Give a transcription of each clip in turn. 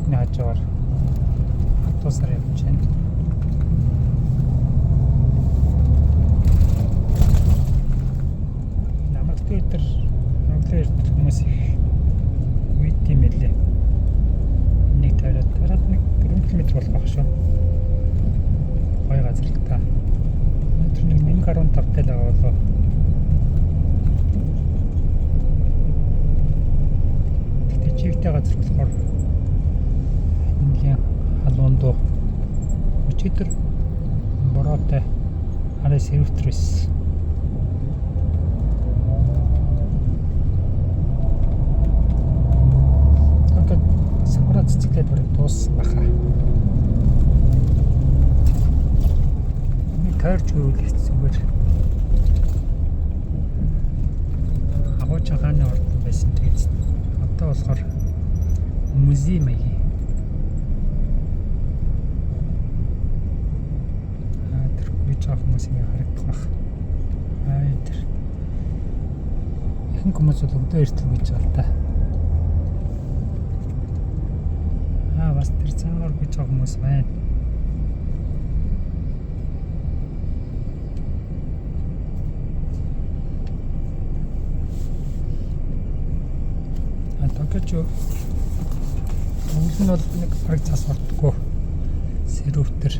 Аялалтны хажуугаар автобусаар явж байна. Намралтай өдөр өглөө ирдэг хүмүүс их үйд юм элэ. Нэг тавиад 4 км болох байх шүү. Гоё газар л та. Өнөөдөр нэг 15 тэл аваа. Чигтэй газар болохоор энэгийн халуунд өчигдөр бороотой арай сэрвтрээс тэгээд сакура цэцгэлээд барыг дууссан баха. Миний тойрч хөрвөл зүгээр агууч хааны ордон байсан тэгээд одоо болохоор музей маяг. Тэр гүйж авах хүмүүсийг харагдах байх. Тэр ихэнх хүмүүс бол өдөө иртэл гүйж байгаа л да. Бас тэр цаагаар гүйж авах хүмүүс байна. Токиоч Монгол нь бол нэг бараг цас ордоггүй сэрүүвтер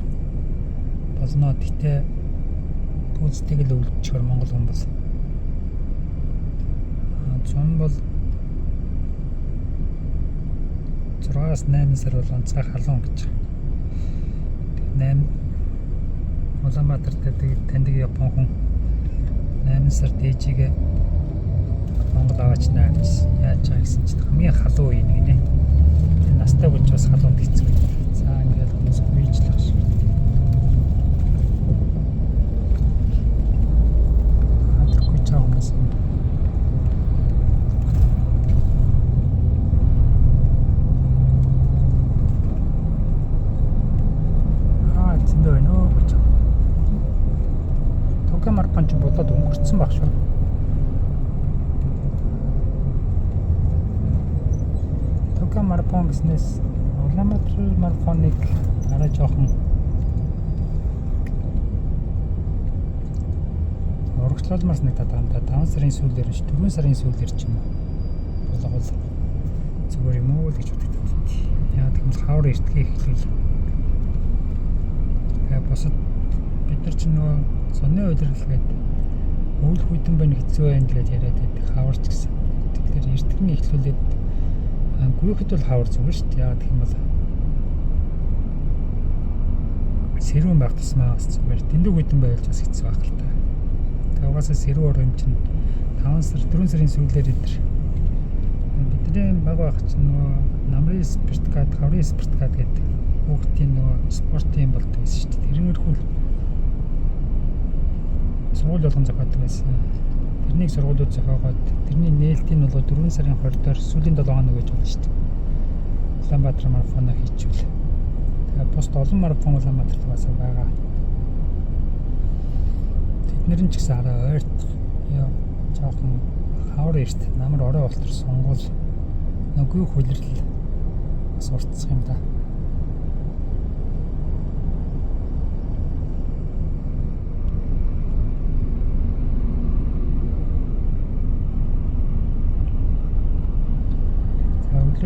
болно. Гэхдээ пүүцтэйг л өвлөчгөр Монгол хүн бол зун бол 6-8 сар бол онцгой халуун гэж. 8 Улаанбаатар дээр таньдаг Япон хүн 8 сар дээжигээ Монгол аваач наа гэж яаж байгаа гэсэн чинь хамгийн халуун үе нэг нэ. Настай болж бас халуунд хэцүү. За ингээд хүмүүс үйж л байна шүү. Тэргүй чаа хүмүүс юм. Зөндөө байна уу гэж. Токио марафон ч бодоод өнгөрцөн баг шүү. Марафон гэснээс Улаанбаатар марафоныг арай жоохон урагшлуулмаар санагдаад байгаа юм да. 5 сарын сүүлээр ч 4 сарын сүүлээр ч юм уу болгоол зүгээр юм уу гэж боддог. Яа тэгвэл хавар эртгээ эхлүүл. Босод бид нар ч нөгөө зуны удирдлагад өвөл хүйтэн байна хэцүү байна гэж яриад байдаг хаварч гэсэн. Тэгэхээр эртгэн эхлүүлээд гүйхэд бол хавар зүгээр шүү дээ. Яагаад гэх юм бол сэрүүн байх тусмаа зүгээр дэндүү хүйтэн байлж бас хэцүү байх л та. Тэгээ угаасаа сэрүүн ор юм чинь 5 сар 4 сарын сүүлээр идэр бидний баг байх чинь нөгөө намрын спирткад, хаврын спирткад гэдэг хүүхдийн нөгөө спортын болдог байсан шүү дээ. Тэрнэрхүүл сургууль болгон зохиодог байсан. Тэрнийг сургуулиуд зохиогоод тэрний нээлтийн бол 4 сарын 20-доор сүүлийн 7 хоног гэж болно шүү дээ. Улаанбаатар марафоноо хийчихвэл. Тэгээ бусд олон марафон Улаанбаатарт басаа байгаа. Тэднэр нь ч гэсэн арай ойрт жоохон хавар эрт намар орой болтор сонгуул нөгөө хүлэрл бас уртсах юм да.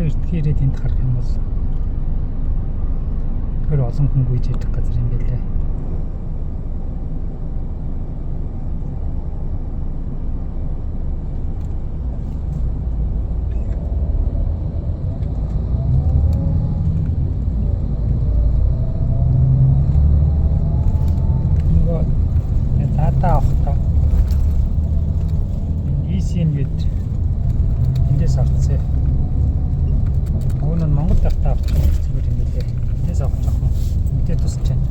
Эртгээ ирээд энд харах юм бол тэр олон хүн гүйж идэх газар юм байлээ. Нөгөө дата авахтаа eSIM гэдэг эндээс авцсан. Өнөө Монгол дахтаа авчих зүгээр юм билээ. Эндээс авах жоохон мэдээ тусч байна.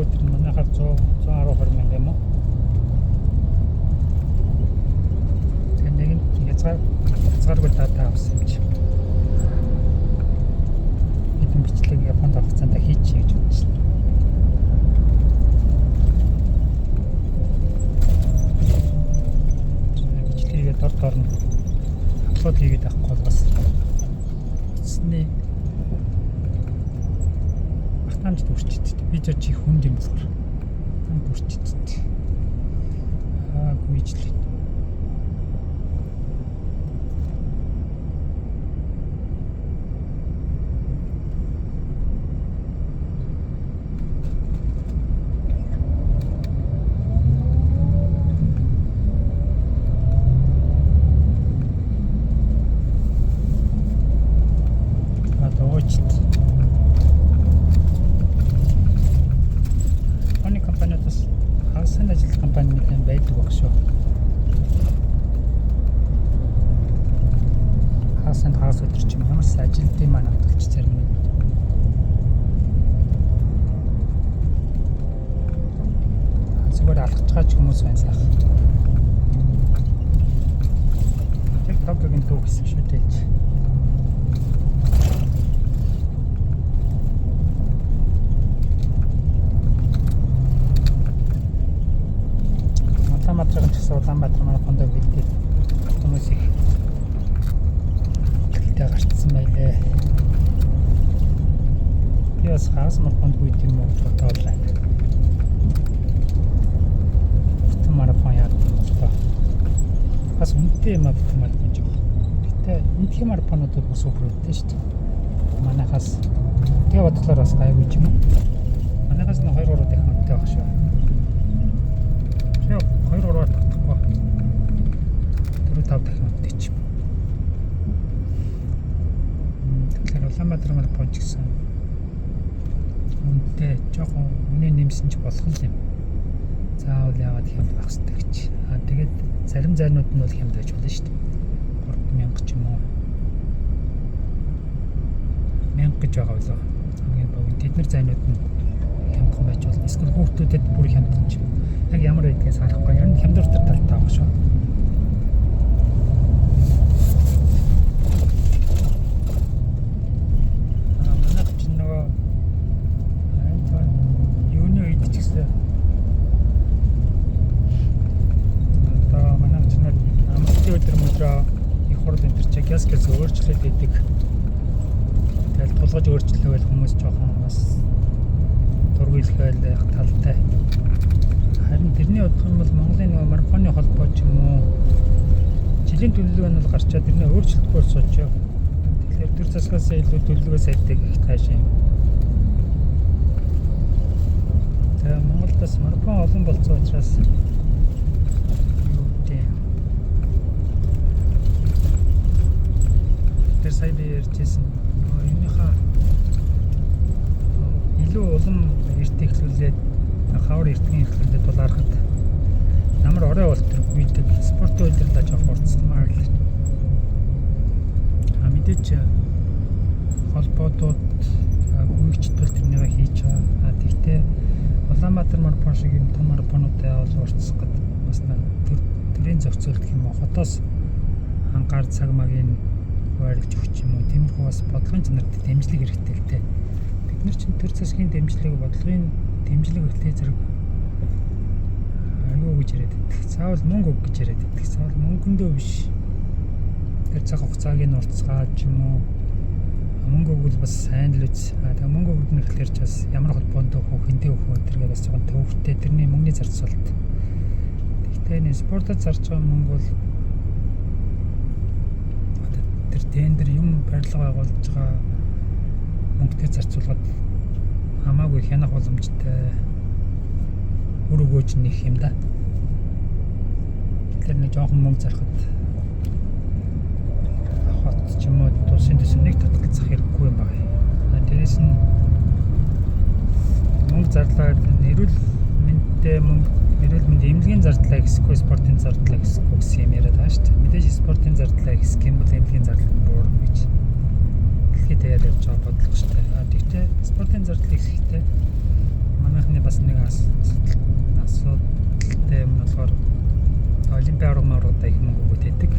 Өдөр манайхаар 110 мянга юм уу? Тэгээд нэг хязгааргүй дата авсан юм чи. Эдэн бичлэг Японд авахцаанда хийчих гэж бодсон. Бичлэгээ дор нь апплод хийгээд авахгүй бол бас Хасны Ахтамд үрчихэд би ч чи хүнд юм болохоор хамт үрчихэд гүйжлээ. Оны компаниудаас хагасан ажил компани нэгэн байдаг баг шүү. Хагас өдөр чинь ямар ч ажилтны маань авдагч зарим нь. Зүгээр алхаж байгаа ч хүмүүс байна сайх. Тэг топгийн дүү гэсэн шүү дээ. Улаанбаатарын ч гэсэн Улаанбаатар марафонд бэлдээд хүмүүс их ихтэй гарцсан байлээ. Би бас хагас марафонд үйд юм уу гэж бодоод байна. Бүтэн марафон яа болоо. Бас үнэтэй юм аа бүтэн марафон жоо. Гэтэ энэхүү марафонууд бас супертэй шүү дээ. Манайхаас тэгээ бодлоор бас гайгүй юм уу. Манайхаас нь 2-3 дахин үнэтэй баг шүү. 2-3 татахгүй 4-5 дахин үнэтэй ч юм. Тэгэхээр Улаанбаатар марафон ч гэсэн үнэтэй жоохон үнэ нэмсэн ч болох юм. Заавал яагаад хямд байх хэрэгтэй гэж. Тэгээд зарим зайнууд нь бол хямд байж болно шүү дээ. 3000 ч юм уу. 1000 гэж байгаа болоо. Хамгийн богино тэднэр зайнууд нь хямдхан байж болно. Эсвэл хүүхдүүдэд бүр хямдхан ч юм. Яг ямар байдгаас харахгүй. Ер нь хямдвар талтай байгаа шүү. Манайх ч нөгөө юуны үед ч гэсэн одоо манайх ч нэг амралтын өдөр мөдрөө их хурд энэ төр газ өөрчлөлт өгдөг. Тэгэл тулгаж өөрчлөлөөл хүмүүс жоохон бас дургуйлхэл байх талтай. Харин тэрний удах юм бол Монголын нөгөө марафоны холбоо ч юм уу жилийн төлөвлөгөө нь бол гарчаад тэрний өөрчлөлтгүй болсооч. Тэгэхээр төр засгаас илүү төлөвлөгөө сайддаг их тааш юм. Тэгээ Монголд бас марафон олон болцсон учраас тэр сая би ярьжсэн энийхээ илүү улам эрт эхлүүлээд хавар эртгийн эхлүүлээд бол арахад намар орой болтор гүйдэг спортын үйлдвэрлэж авах уртсмаар л. Мэдээч холбоодууд гүйгчдэл тэрнийгээ хийж байгаа. Тэгтээ Улаанбаатар марафон шиг юм том марафонуудаа бол уртсах гэдэг бас төрийн зохицуулт гэх юм уу хотоос ангаар цаг магийн хуваарлж өгч юм уу тиймэрхүү бас бодлогын чанарт дэмжлэг хэрэгтэй л дээ. Бид нар чинь төр засгийн дэмжлэг бодлогын дэмжлэг өгтэй зэрэг аюу гэж яриад байдаг. Заавал мөнгө өг гэж яриад байдаг. Заавал мөнгөндөө биш. Тэр цаг хугацааг нь уртцгаа ч юм уу мөнгө өгвөл бас сайн л үз. Тэгээ мөнгө өгнө гэхэлэр ч бас ямар холбоонд өгөх, хинтээ өгөх тэргээ бас жоохон төвөгтэй тэрний мөнгөний зарцуулалт. Гэхдээ энэ спортод зарж байгаа мөнгө бол тэр тендер юм барилга байгуулж байгаа мөнгөтэй зарцуулгаад хамаагүй хянах боломжтой үр өгөөж нэх юм да. Тэгэхээр нэг жоохон мөнгө зархад хот ч юм уу тусын төсөвнийг татгалзах хэрэггүй юм байна. Тэрээс нь мөнгө зарлаад эрүүл мэндтэй эрүүл мэндийн эмнэлгийн зардлаа гэсгүй спортын зардлаа гэсгүй гэсэн юм яриад байгаа шүү дээ. Мэдээж спортын зардлаа гэх юм бол эмнэлгийн зардал буурна гэж дэлхийд даяар явж байгаа бодлого шүү дээ. Тэгтээ спортын зардлыг хэвтэй манайхны бас нэг асуудалтай юм болохоор олимпиад орнуудаа их мөнгө өгöd байдаг.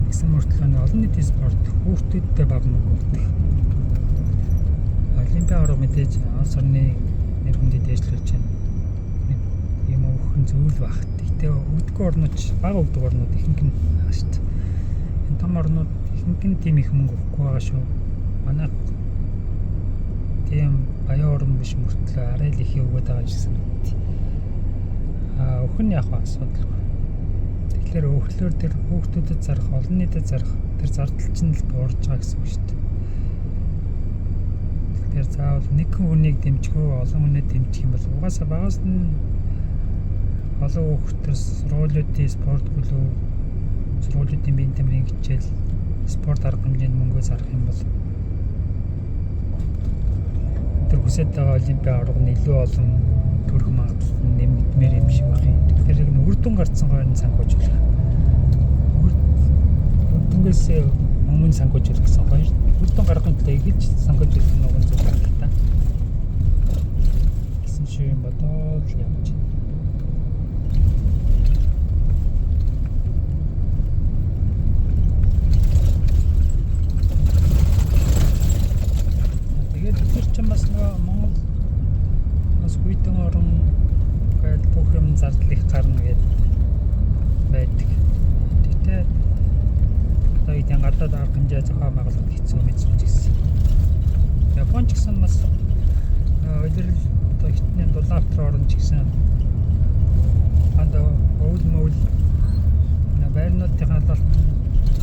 Нэгсэн мөртлөө олон нийтийн спорт хүүхдүүдтэй бага мөнгө өгдөг. Олимпиад орн мэдээж улс орны нэр хүндийг дээшлүүлж байна. Ийм өгөх зөвл багт. Тэгтээ өгдөггүй орнууд бага өгдөг орнууд ихэнх нь байгаа шүү дээ. Энэ том орнууд ихэнх тийм их мөнгө өгөхгүй байгаа шүү. Манай тийм баян орн биш мөртлөө арай л их өгöd байгаа шиг санагдав. Өхөн яг асуудалгүй. Тэгэхээр өөхлөөр тэр хүүхдүүдэд зарах, олон нийтэд зарах тэр зардал чинь л буурж байгаа гэсэн үг шүү дээ. Тэгэхээр заавал нэг хүнийг дэмжихгүй олон хүнээ дэмжих юм бол угаасаа багаас нь олон хүүхдүүд сургуулиудын спорт клуб, сургуулиудын биеийн тамирын хичээл, спорт арга хэмжээнд мөнгөө зарах юм бол тэр хүсэж байгаа олимпийн аварга нь илүү олон төрөх магадлал нь нэмэгдмээр юм шиг байна. Тэгэхээр яг үр дүн гарцсан гойн санхүүжүүлэх. Үр дүнгээс өмнө санхүүжүүлэх гэсэн гоё. Үр дүн гаргахын тулд ингэж санхүүжүүлэх нь уг зүйл байна л та. Гэсэн шиг юм бодоод л явж байна. Тэгээд тэр чинь бас Монгол бас хүйтэн орон гээд бүх юм зардал их гарна гэдэг байдаг. Тэгтээ одоо эдийн гадаад арга хэмжээ зохион байгуулалт хэцүү мэдсэн ч гэсэн. Япон ч гэсэн бас улирал одоо хитний дулаавтар орн ч гэсэн одоо өвөл байрнуудын халаалт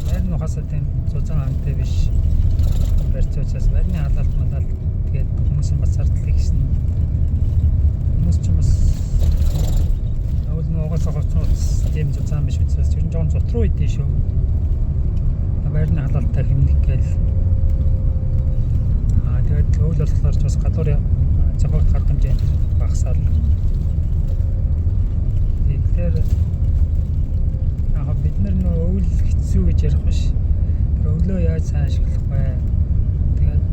байрны ухаасаа тийм зузаан хантай биш. Барьцаачаас байрны халаалт мандал тэгээд хүмүүсийн бас зардал ихсэн. Хүмүүс ч бас угаасаа хоцрооц тийм зузаан биш учраас ер нь жоон зот руу идэв шүү. Байрны халаалтаа хэмнэх гээл. Тэгээд өвөл болохоор ч бас гадуур зохиог гарах хэмжээнд багасаал. Тэгэхээр бид нар нөө өвөл хэцүү гэж ярих биш. Тэр өвлөө яаж сайн ашиглах вэ? Тэгээд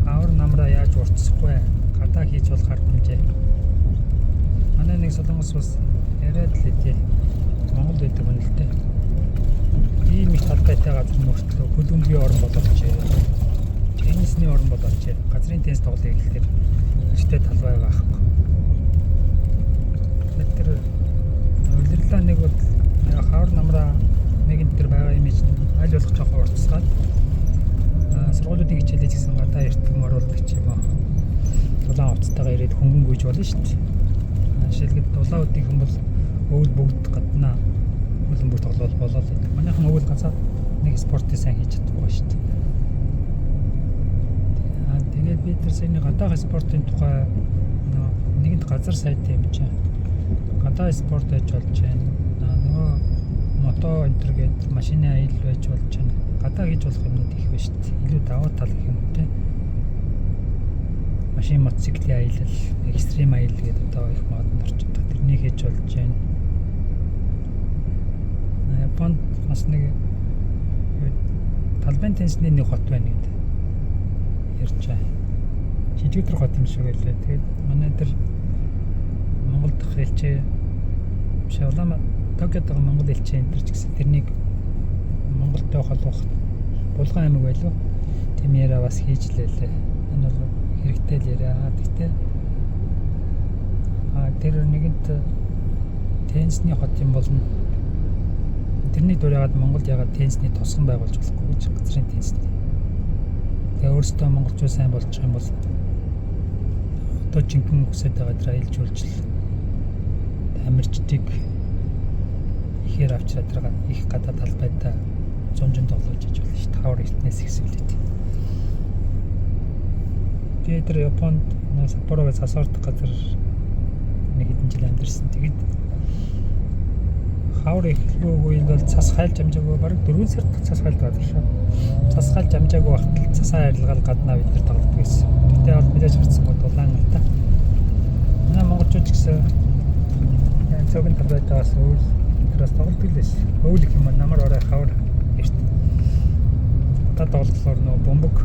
авар намраа яаж уртсах вэ? Гадаа хийж болох арга хэмжээ. Манай нэг солонгос бас яриад л дээ. Монгол байдаг юм л дээ. Ийм их талбайтай газар мөртлөө хөлбөмбөгийн орн болооч. Теннисний орн болооч. Газрын теннис тоглоё гэхэлэр өчтэй талбай байхгүй. Тэр улирлаа нэг бол хавар намраа нэгэн дээр байгаа юм чинь аль болох жоохон уртсгаад сургуулиудын хичээлээ ч гэсэн гадаа эртхэн оруулдаг ч юм уу. Дулаан уцтайгаа ирээд хөнгөн гүйж болно шүү дээ. Жишээлбэл дулаан үдийнх юм бол өвөл бүгд гаднаа хөлбөмбөг тоглол болоо л гэдэг. Манайхан өвөл ганцаар нэг спортыг сайн хийж чадахгүй шүү дээ. Тэгээд бид тэр саяны гадаах спортын тухай нэгэнт газар сайт юм чинь гадаа спорт байж болж байна. Нөгөө мото энтер гээд машины аял байж болж байна. Гадаа хийж болох юмнууд их байна шүү дээ. Илүү даваа тал гэх юм те. Машин мотоциклийн аялал, экстрим аялал гэдэг одоо их модон орж байгаа. Тэрнийг хийж болж байна. Японд бас нэг талбайн теннисний нэг хот байна гэдэг ярьж байгаа. Шижигдэр хот юм шиг байлаа. Тэгээд манай дээр Монгол дахь хэлчээ Улаан Токиод байгаа Монгол элчин энэ ч гэсэн тэрнийг Монголтой холбох Булган аймаг байлуу. Тийм яриа бас хийж лээ. Энэ бол хэрэгтэй л яриа. Тэгтээ тэр нэгэнт теннисний хот юм болно. Тэрний дураагаад Монголд ягаад теннисний тусган байгуулж болохгүй гэж газрын теннисний. Тэгээ өөрөөсөө монголчууд сайн болчих юм бол одоо жинхэнэ хүсэж байгаа тэр аялал жуулчлал амирчдыг ихээр авчраад тэр их гадаад талбайдаа зунжин тоглож иж болно шүү дээ. Тавар эртнээс ихсүүлээд. Тэгээд тэр Японд Саппорогоос асуурдах газар нэг хэдэн жил амьдэрсэн. Тэгээд хавар ихлүүгүй бол цас хайлж амжаагүй бараг 4 сард цас хайлж байгаа шүү. Цас хайлж амжаагүй багтал цасаа арилгаал гаднаа бид нар тоглодог байсан. Тэгтээ бол мэдээж гарсан гол улаан л та. Манай монголчууд ч гэсэн цогн талбайтаас өвөл тэрээс тоглодог л байсан. Өвөл их юм намар орой хавар эрт. Та тоглолцоор нөө бомбог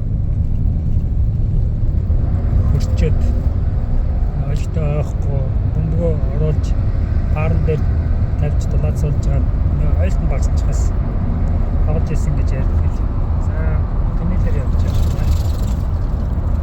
хурцчээд олигтой ойхгүй бомбогоо оруулж хаарн дээр тавьж дулаацуулж байгаа ойлтон багсчихаас тоглож исэн гэж ярьдаг.